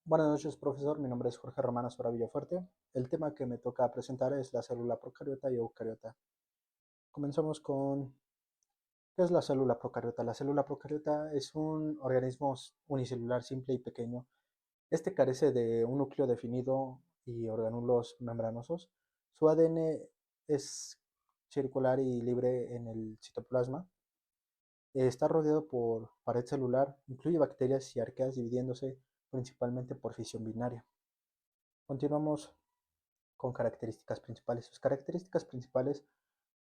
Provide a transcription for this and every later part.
Buenas noches, profesor. Mi nombre es Jorge Romano Sora Villafuerte. El tema que me toca presentar es la célula procariota y eucariota. Comenzamos con ¿qué es la célula procariota? La célula procariota es un organismo unicelular simple y pequeño. Este carece de un núcleo definido y orgánulos membranosos. Su ADN es circular y libre en el citoplasma. Está rodeado por pared celular, incluye bacterias y arqueas dividiéndose principalmente por fisión binaria. Continuamos con características principales. Sus características principales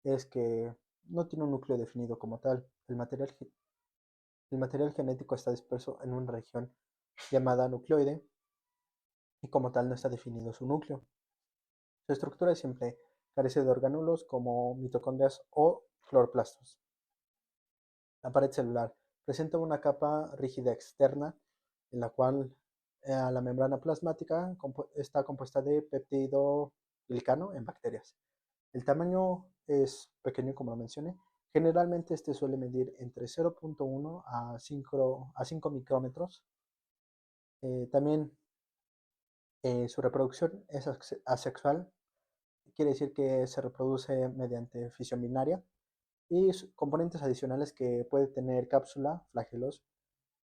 es que no tiene un núcleo definido como tal. El material genético está disperso en una región llamada nucleoide y como tal no está definido su núcleo. Su estructura es simple, carece de orgánulos como mitocondrias o cloroplastos. La pared celular presenta una capa rígida externa en la cual la membrana plasmática está compuesta de péptido glicano en bacterias. El tamaño es pequeño, como lo mencioné. Generalmente este suele medir entre 0.1 a 5 micrómetros. También su reproducción es asexual, quiere decir que se reproduce mediante fisión binaria. Y componentes adicionales que puede tener cápsula, flagelos,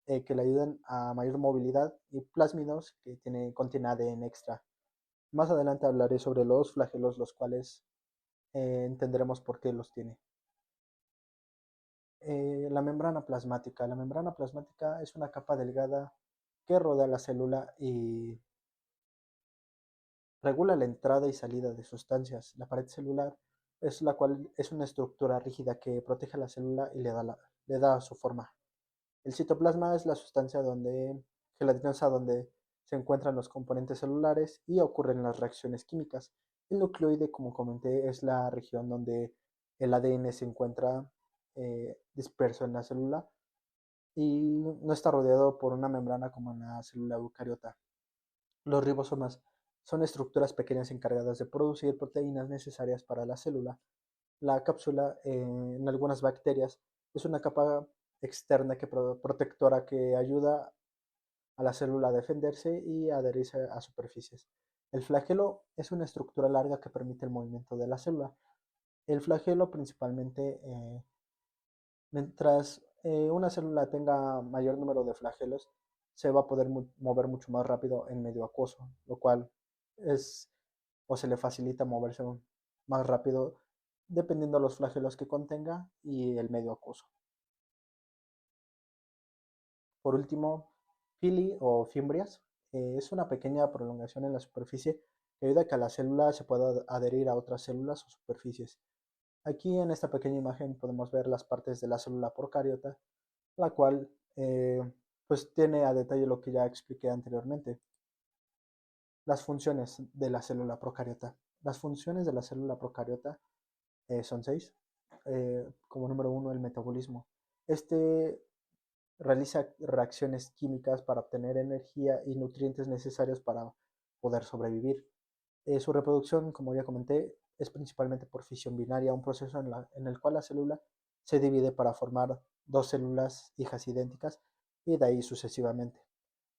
que le ayudan a mayor movilidad y plásmidos que contiene ADN extra. Más adelante hablaré sobre los flagelos, los cuales entenderemos por qué los tiene. La membrana plasmática. La membrana plasmática es una capa delgada que rodea la célula y regula la entrada y salida de sustancias. La pared celular es la cual es una estructura rígida que protege a la célula y le da su forma. El citoplasma es la sustancia gelatinosa donde se encuentran los componentes celulares y ocurren las reacciones químicas. El nucleoide, como comenté, es la región donde el ADN se encuentra disperso en la célula y no está rodeado por una membrana como en la célula eucariota. Los ribosomas son estructuras pequeñas encargadas de producir proteínas necesarias para la célula. La cápsula en algunas bacterias es una capa externa protectora que ayuda a la célula a defenderse y a adherirse a superficies. El flagelo es una estructura larga que permite el movimiento de la célula. El flagelo principalmente, mientras una célula tenga mayor número de flagelos, se va a poder mover mucho más rápido en medio acuoso, lo cual es o se le facilita moverse más rápido dependiendo de los flagelos que contenga y el medio acuoso. Por último, pili o fimbrias es una pequeña prolongación en la superficie que ayuda a que la célula se pueda adherir a otras células o superficies. Aquí en esta pequeña imagen podemos ver las partes de la célula procariota, la cual pues tiene a detalle lo que ya expliqué anteriormente. Las funciones de la célula procariota. Las funciones de la célula procariota son seis. Como número uno, el metabolismo. Este realiza reacciones químicas para obtener energía y nutrientes necesarios para poder sobrevivir. Su reproducción, como ya comenté, es principalmente por fisión binaria, un proceso en el cual la célula se divide para formar dos células hijas idénticas y de ahí sucesivamente.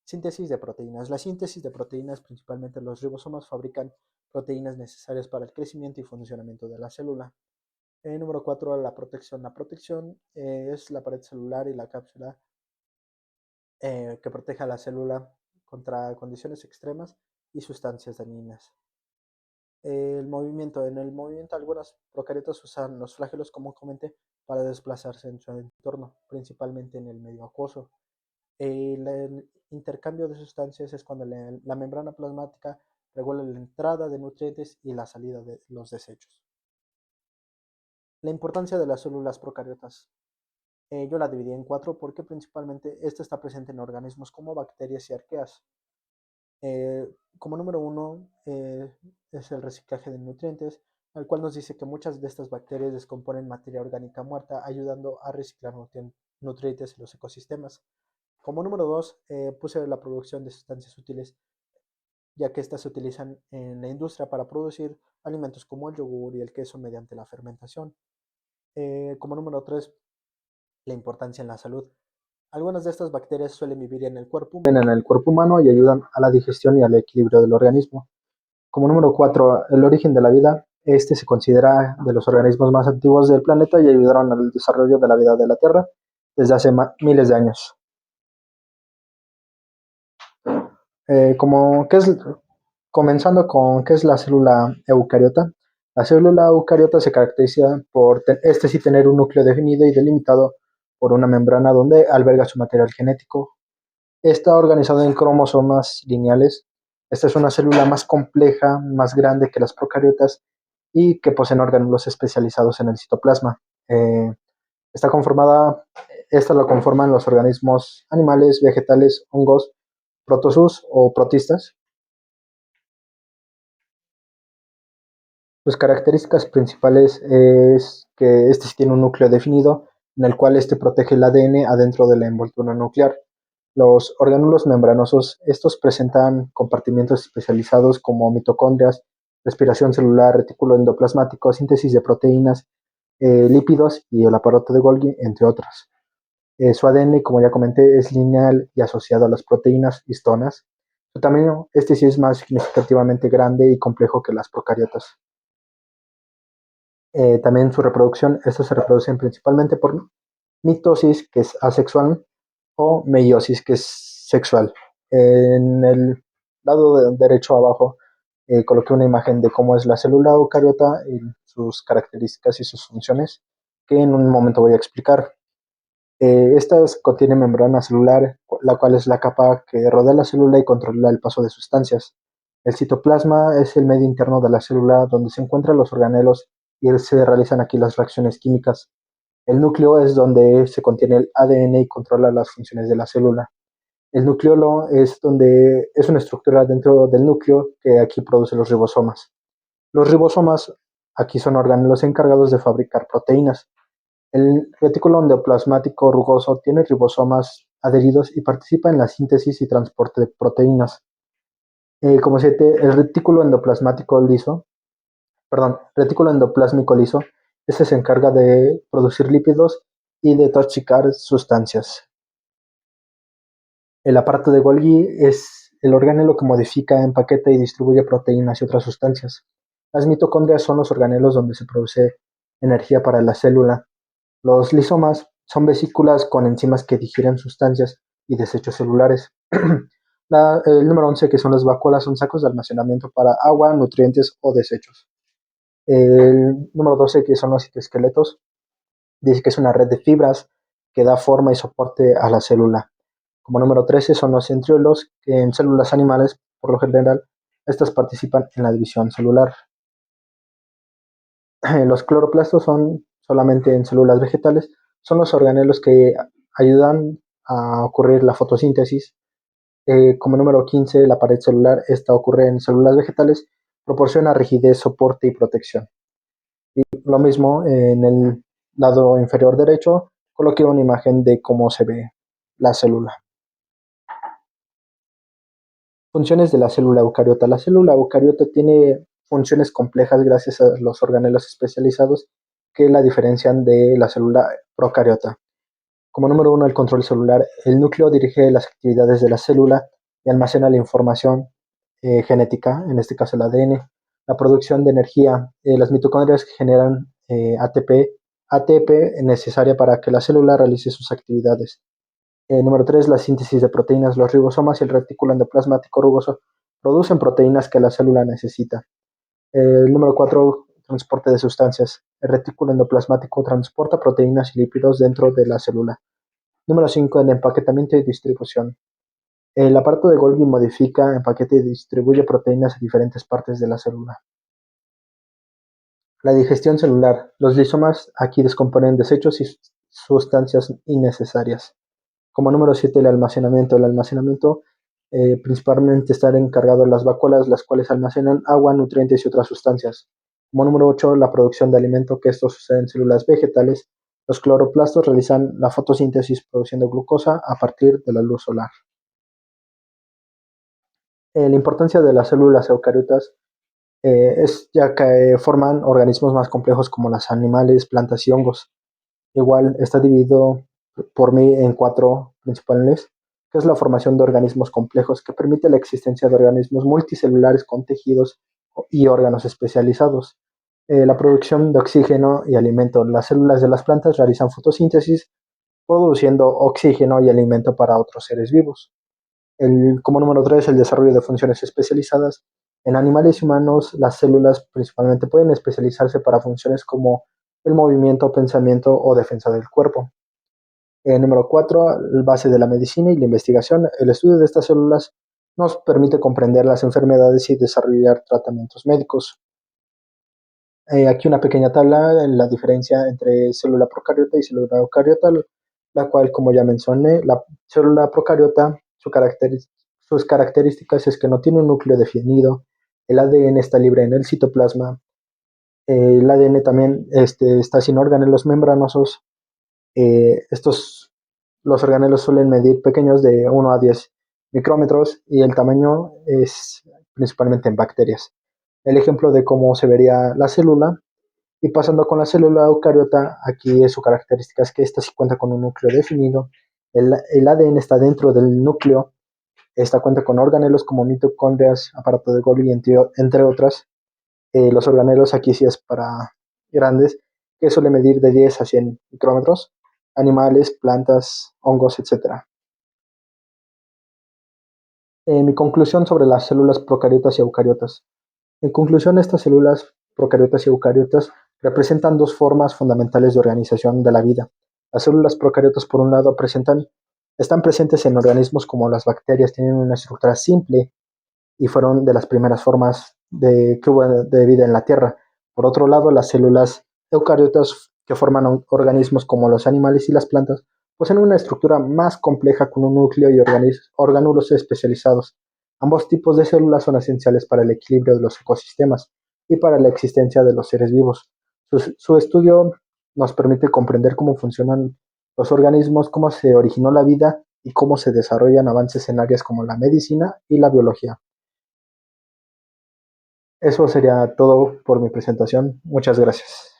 Síntesis de proteínas. La síntesis de proteínas, principalmente los ribosomas, fabrican proteínas necesarias para el crecimiento y funcionamiento de la célula. Número 4, la protección. La protección es la pared celular y la cápsula que protege a la célula contra condiciones extremas y sustancias dañinas. El movimiento. En el movimiento, algunas procariotas usan los flagelos, como comenté, para desplazarse en su entorno, principalmente en el medio acuoso. El intercambio de sustancias es cuando la membrana plasmática regula la entrada de nutrientes y la salida de los desechos. La importancia de las células procariotas. Yo la dividí en cuatro porque principalmente esta está presente en organismos como bacterias y arqueas. Como número uno es el reciclaje de nutrientes, al cual nos dice que muchas de estas bacterias descomponen materia orgánica muerta, ayudando a reciclar nutrientes en los ecosistemas. Como número dos, puse la producción de sustancias útiles, ya que estas se utilizan en la industria para producir alimentos como el yogur y el queso mediante la fermentación. Como número tres, la importancia en la salud. Algunas de estas bacterias suelen vivir en el cuerpo humano y ayudan a la digestión y al equilibrio del organismo. Como número 4, el origen de la vida. Este se considera de los organismos más antiguos del planeta y ayudaron al desarrollo de la vida de la Tierra desde hace miles de años. Como, ¿qué es, comenzando con qué es la célula eucariota? La célula eucariota se caracteriza por este sí tener un núcleo definido y delimitado por una membrana donde alberga su material genético. Está organizado en cromosomas lineales. Esta es una célula más compleja, más grande que las procariotas y que poseen órganos especializados en el citoplasma. Eh, está conformada, esta la conforman los organismos animales, vegetales, hongos, protozoos o protistas. Sus características principales es que este sí tiene un núcleo definido en el cual este protege el ADN adentro de la envoltura nuclear. Los orgánulos membranosos, estos presentan compartimientos especializados como mitocondrias, respiración celular, retículo endoplasmático, síntesis de proteínas, lípidos y el aparato de Golgi, entre otros. Su ADN, como ya comenté, es lineal y asociado a las proteínas histonas. Su tamaño, este sí es más significativamente grande y complejo que las procariotas. También su reproducción, estos se reproducen principalmente por mitosis, que es asexual, o meiosis, que es sexual. En el lado derecho abajo coloqué una imagen de cómo es la célula eucariota y sus características y sus funciones, que en un momento voy a explicar. Estas contienen membrana celular, la cual es la capa que rodea la célula y controla el paso de sustancias. El citoplasma es el medio interno de la célula donde se encuentran los organelos y se realizan aquí las reacciones químicas. El núcleo es donde se contiene el ADN y controla las funciones de la célula. El nucleolo es donde es una estructura dentro del núcleo que aquí produce los ribosomas. Los ribosomas aquí son organelos encargados de fabricar proteínas. El retículo endoplasmático rugoso tiene ribosomas adheridos y participa en la síntesis y transporte de proteínas. Como 7, el retículo endoplasmático liso, retículo endoplásmico liso, este se encarga de producir lípidos y de toxicar sustancias. El aparato de Golgi es el organelo que modifica, empaqueta y distribuye proteínas y otras sustancias. Las mitocondrias son los organelos donde se produce energía para la célula. Los lisomas son vesículas con enzimas que digieren sustancias y desechos celulares. El número 11, que son las vacuolas, son sacos de almacenamiento para agua, nutrientes o desechos. El número 12, que son los citoesqueletos, dice que es una red de fibras que da forma y soporte a la célula. Como número 13 son los centriolos, que en células animales, por lo general, estas participan en la división celular. Los cloroplastos son solamente en células vegetales, son los organelos que ayudan a ocurrir la fotosíntesis. Como número 15, la pared celular, esta ocurre en células vegetales, proporciona rigidez, soporte y protección. Y lo mismo en el lado inferior derecho, coloqué una imagen de cómo se ve la célula. Funciones de la célula eucariota. La célula eucariota tiene funciones complejas gracias a los organelos especializados que la diferencian de la célula procariota. Como número 1, el control celular. El núcleo dirige las actividades de la célula y almacena la información genética, en este caso el ADN. La producción de energía. Las mitocondrias generan ATP necesaria para que la célula realice sus actividades. Número 3, la síntesis de proteínas. Los ribosomas y el retículo endoplasmático rugoso producen proteínas que la célula necesita. Número 4, transporte de sustancias. El retículo endoplasmático transporta proteínas y lípidos dentro de la célula. Número 5, el empaquetamiento y distribución. El aparato de Golgi modifica, empaqueta y distribuye proteínas a diferentes partes de la célula. La digestión celular. Los lisomas aquí descomponen desechos y sustancias innecesarias. Como número 7, el almacenamiento. El almacenamiento principalmente está encargado de las vacuolas, las cuales almacenan agua, nutrientes y otras sustancias. Como número 8, la producción de alimento, que esto sucede en células vegetales. Los cloroplastos realizan la fotosíntesis produciendo glucosa a partir de la luz solar. La importancia de las células eucariotas es ya que forman organismos más complejos como los animales, plantas y hongos. Igual está dividido por mí en cuatro principales, que es la formación de organismos complejos, que permite la existencia de organismos multicelulares con tejidos y órganos especializados. La producción de oxígeno y alimento. Las células de las plantas realizan fotosíntesis, produciendo oxígeno y alimento para otros seres vivos. Como número 3, el desarrollo de funciones especializadas. En animales y humanos, las células principalmente pueden especializarse para funciones como el movimiento, pensamiento o defensa del cuerpo. Número 4, base de la medicina y la investigación. El estudio de estas células nos permite comprender las enfermedades y desarrollar tratamientos médicos. Aquí una pequeña tabla en la diferencia entre célula procariota y célula eucariota, la cual, como ya mencioné, la célula procariota, sus características es que no tiene un núcleo definido, el ADN está libre en el citoplasma, el ADN también está sin organelos membranosos. Los organelos suelen medir pequeños de 1 a 10 micrómetros y el tamaño es principalmente en bacterias. El ejemplo de cómo se vería la célula. Y pasando con la célula eucariota, aquí su característica es que esta sí cuenta con un núcleo definido. El ADN está dentro del núcleo. Esta cuenta con organelos como mitocondrias, aparato de Golgi, entre otras. Los organelos aquí sí es para grandes, que suele medir de 10 a 100 micrómetros. Animales, plantas, hongos, etc. Mi conclusión sobre las células procariotas y eucariotas. En conclusión, estas células procariotas y eucariotas representan dos formas fundamentales de organización de la vida. Las células procariotas, por un lado, están presentes en organismos como las bacterias, tienen una estructura simple y fueron de las primeras formas que hubo de vida en la Tierra. Por otro lado, las células eucariotas, que forman organismos como los animales y las plantas, poseen una estructura más compleja con un núcleo y orgánulos especializados. Ambos tipos de células son esenciales para el equilibrio de los ecosistemas y para la existencia de los seres vivos. Su estudio nos permite comprender cómo funcionan los organismos, cómo se originó la vida y cómo se desarrollan avances en áreas como la medicina y la biología. Eso sería todo por mi presentación. Muchas gracias.